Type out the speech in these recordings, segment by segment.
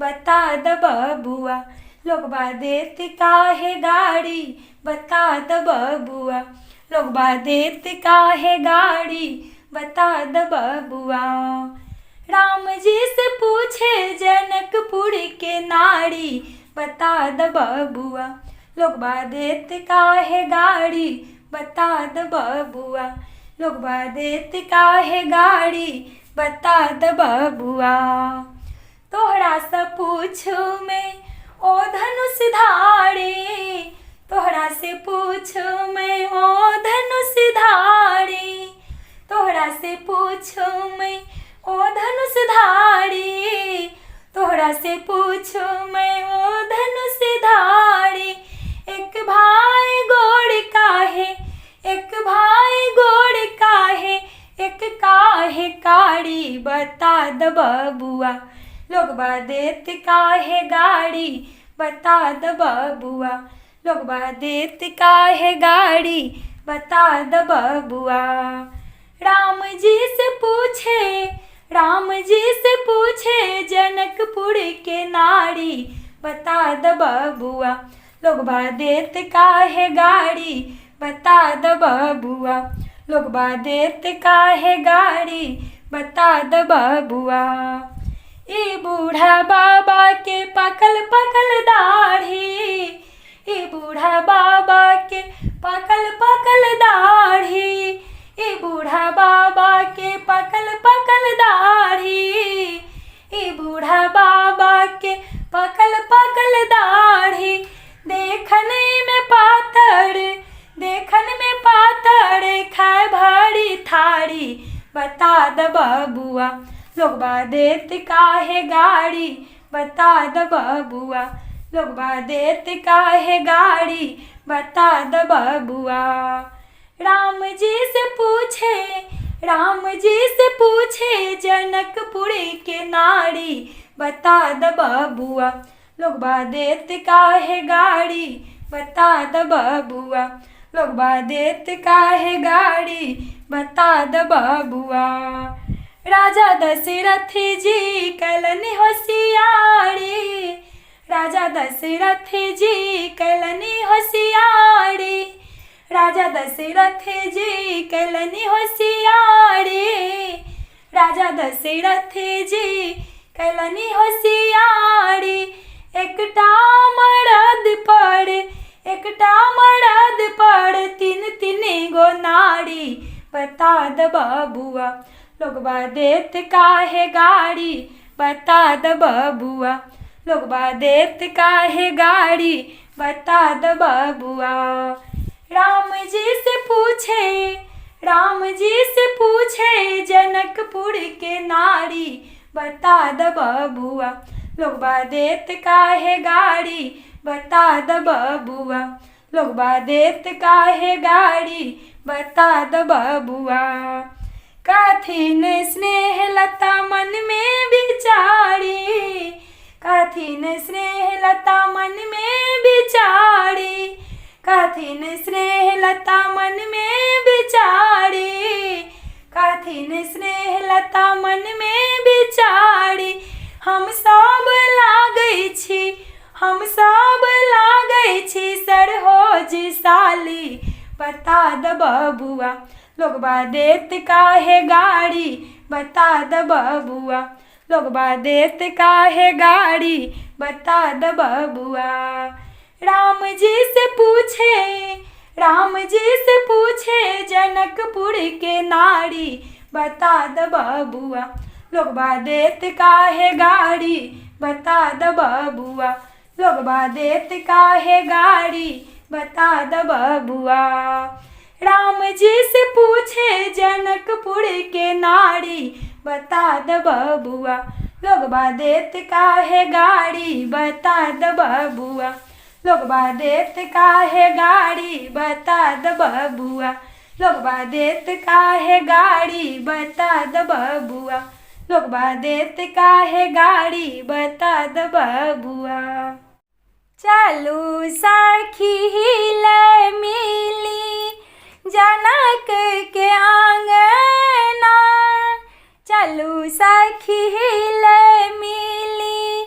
बता द बबुआ। लोगबा देत काहे गाड़ी, बता द बबुआ। लोगबा देत काहे गाड़ी, बता द बबुआ। राम जी से पूछे जनकपुर के नारी, बता द बबुआ। लोगबा देत काहे गाड़ी, बता द बबुआ। लोगबा देत काहे गाड़ी, बता द बबुआ। तोहरा से पूछू मैं ओ धनुष धारी, तोहरा से पूछू मैं ओ धनुष धारी। तोहरा से पूछू मैं ओ धनुष धारी, तोहरा से पूछू मैं ओ धनुष धारी। एक भाई गोड़ काहे, एक भाई गोड़ काहे, एक काहे काड़ी, बता द बबुआ। लोगबा देत काहे गाड़ी, बता द बबुआ। लोगबा देत काहे गाड़ी, बता द बबुआ। राम जी से पूछे, राम जी से पूछे जनकपुर के नारी, बता द बबुआ। लोगबा देत काहे गाड़ी, बता द बबुआ। लोगबा देत काहे गाड़ी, बता द बबुआ। ई बूढ़ा बाबा के पकल पकल दाढ़ी, ई बूढ़ा बाबा के पकल पकल दाढ़ी। ई बूढ़ा बाबा के पकल पकल दाढ़ी, ई बूढ़ा बाबा के पकल पकल दाढ़ी। देखने में पातर, देखने में पातर, खाए भारी थारी, बता द बबुआ। लोगबा देत काहे गाड़ी, बता द बबुआ। लोगबा देत काहे गाड़ी, बता द बबुआ। राम जी से पूछे, राम जी से पूछे जनकपुर के नारी, बता द बबुआ। लोगबा देत काहे गाड़ी, बता द बबुआ। लोगबा देत काहे गाड़ी, बता द बबुआ। राजा दशरथ जी कलनी होशियारी, राजा दशरथ जी कलनी होशियारी। राजा दशरथ जी कलनी होशियारी, राजा दशरथ जी कलनी होशियारी। एकटा मरद पर, एकटा मरद पर, तीन तीन गो नारी, बता द बबुआ। लोगबा देत काहे गाड़ी, बता द बबुआ। लोगबा देत काहे गाड़ी, बता द बबुआ। राम जी से पूछे, राम जी से पूछे जनकपुर के नारी, बता द बबुआ। लोगबा देत काहे गाड़ी, बता द बबुआ। लोगबा देत काहे गाड़ी, बता द बबुआ। काथिन स्नेह लता मन में बिचारी, काथिन स्नेह लता मन में बिचारी। काथिन स्नेह लता मन में बिचारी, काथिन स्नेह लता मन में बिचारी। हम सब लागै छी, हम सब लागै छी सरहोज साली, बता द बबुआ। लोगबा देत काहे गाड़ी, बता द बबुआ। लोगबा देत काहे गाड़ी, बता द बबुआ। राम जी से पूछे, राम जी से पूछे जनकपुर के नारी, बता द बबुआ। लोगबा देत काहे गाड़ी, बता द बबुआ। लोगबा देत काहे गाड़ी, बता द बबुआ। राम जी से पूछे जनकपुर के नारी, बता द बबुआ। लोगबा देत काहे गाड़ी, बता द बबुआ। लोगबा देत काहे गाड़ी, बता द बबुआ। लोगबा देत काहे गाड़ी, बता द बबुआ। लोगबा देत काहे गाड़ी, बता द बबुआ। चलू सखी हिले मिली जनक के आंगना, चलू सखी हिले मिली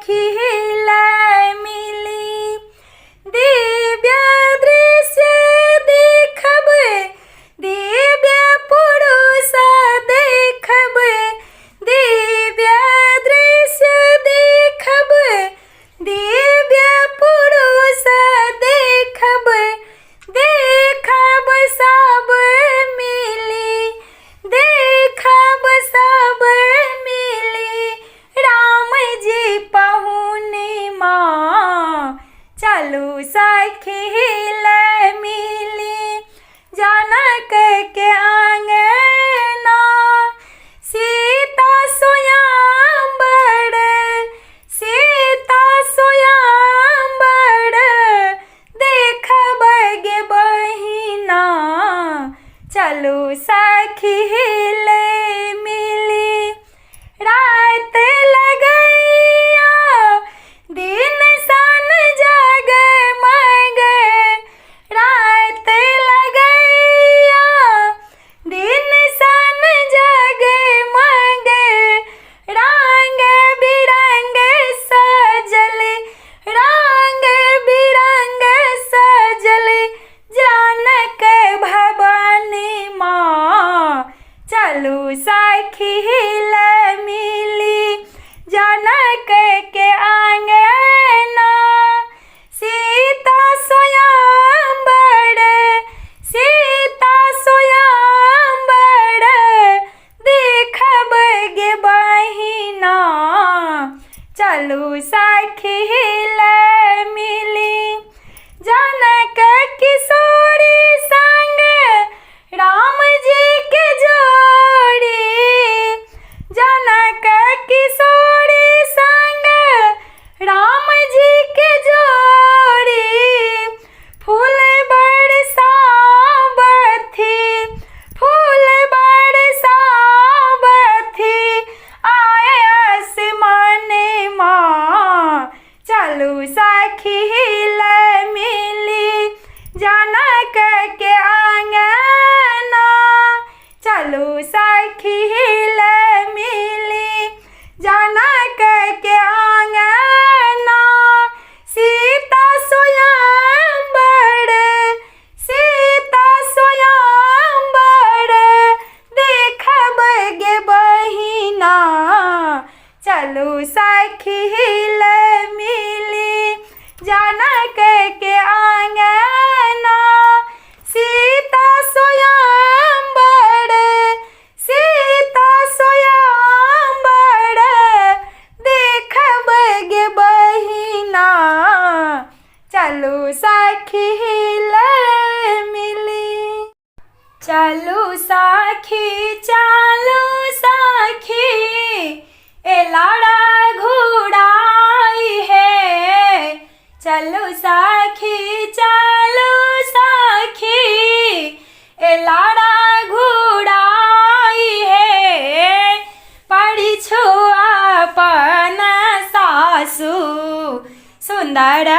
साखी ला मिली दिव्य दृश्य देखब दिव्य पुरुष देखब दिव्य दृश्य देखब दिव्य पुरुष देखब देखब सब मिली देखब सब मिली राम जी पहुने माँ चलू सखी ला मिली जनक के आंगना सीता सोयांबर सीता सोयांबर देखब गे बहिना चलू सखी ले मिली रात लगैया दिन सन जग मग रात लगैया दिन सन जग मग रंग बिरंग सजल रंग बिरंग सजल जानक भवानी माँ चलू सखी ला मिली जनक के आंगना सीता सोयांबर सीता सोयांबर देखब गे बहिना चलू सखी ला मिली जनक किशोरी संग राम जी के जोड़ी जनक किशोरी संग राम जी के जोड़ी फूल बरसावथी फूल बरसावथी आए आसमाने माँ चलू सखी ला मिली जनक के आंगना चलू सखी ला मिली जनक के आंगना सीता सोयांबर सीता सोयांबर देखब गे बहिना चलू सखी ला मिली जनक के आंगना सीता सोयांबर सीता सोयांबर देखब गे बहिना चलू सखी ला मिली चलू सखी ए लाड़ा घोड़ाई है चलो सखी ए लाड़ा घोड़ाई है पड़ी अपन सासू सुंदर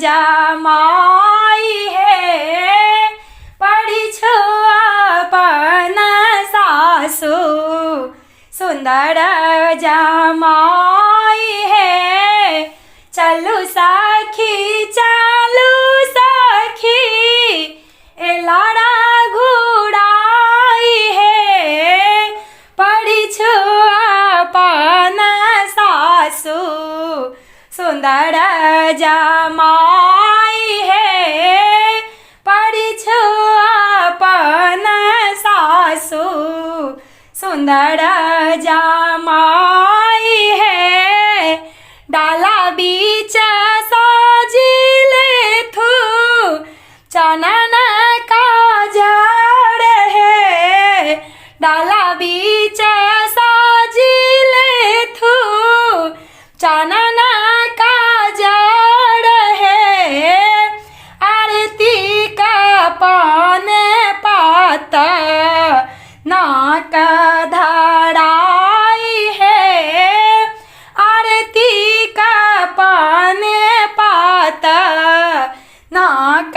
जमाई है पड़ी अपन सासू सुंदर जमाई है चलू सखी ए लाड़ा घोड़ाई है पड़ी अपन सासू सुंदर जमाई है पड़ी अपन सासू सुंदर जमाई है डाला बीच साजिले थू चनन का जड़ है डाला बीच साजिले थू चनन का जड़ है आरती का पान पाता नाक धराई है आरती का पान पाता नाक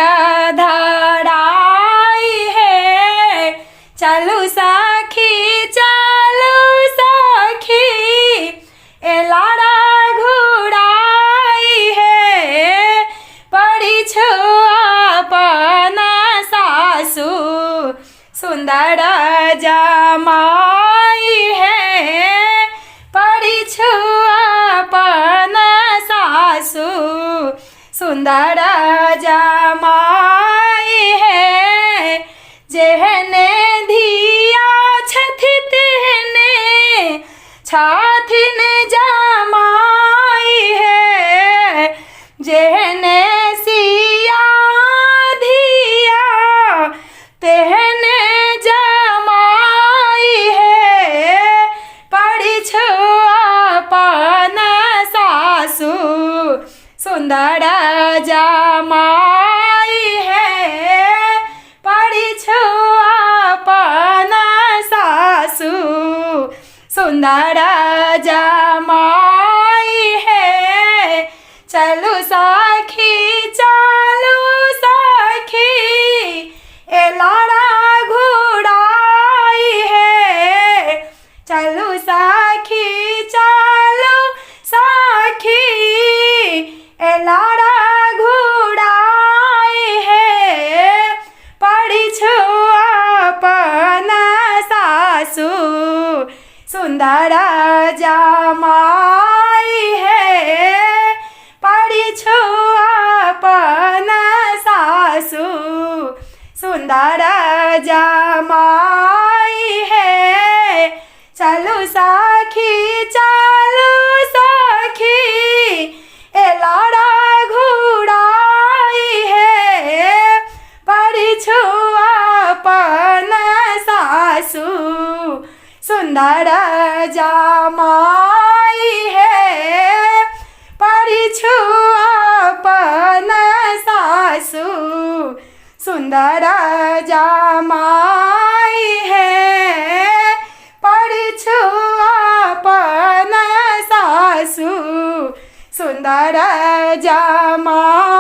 धराई है चलू सखी ए लाड़ा घोड़ा सुंदर जमाई है जेहने धिया छथि तेहने छाथिन जमाई है जेहने सिया धिया तेहने जमाई है पढ़िछु अपन सासु सुंदर जमाई है पढ़िछु अपन सासु सुंदर जमाई है चलू सखी ए लाड़ा घुड़ाई है चलू सखी ए लाड़ा घुड़ाई है पढ़िछु अपन सासु सुंदर जमाई है पढ़िछु अपन सासु सुंदर जमाई है चलू सखी ए लाड़ा घुड़ाई है पढ़िछु अपन सासु सुंदर जमाई है पढ़िछु अपन सासु सुंदर जमाई है पढ़िछु अपन सासु सुंदर जमाई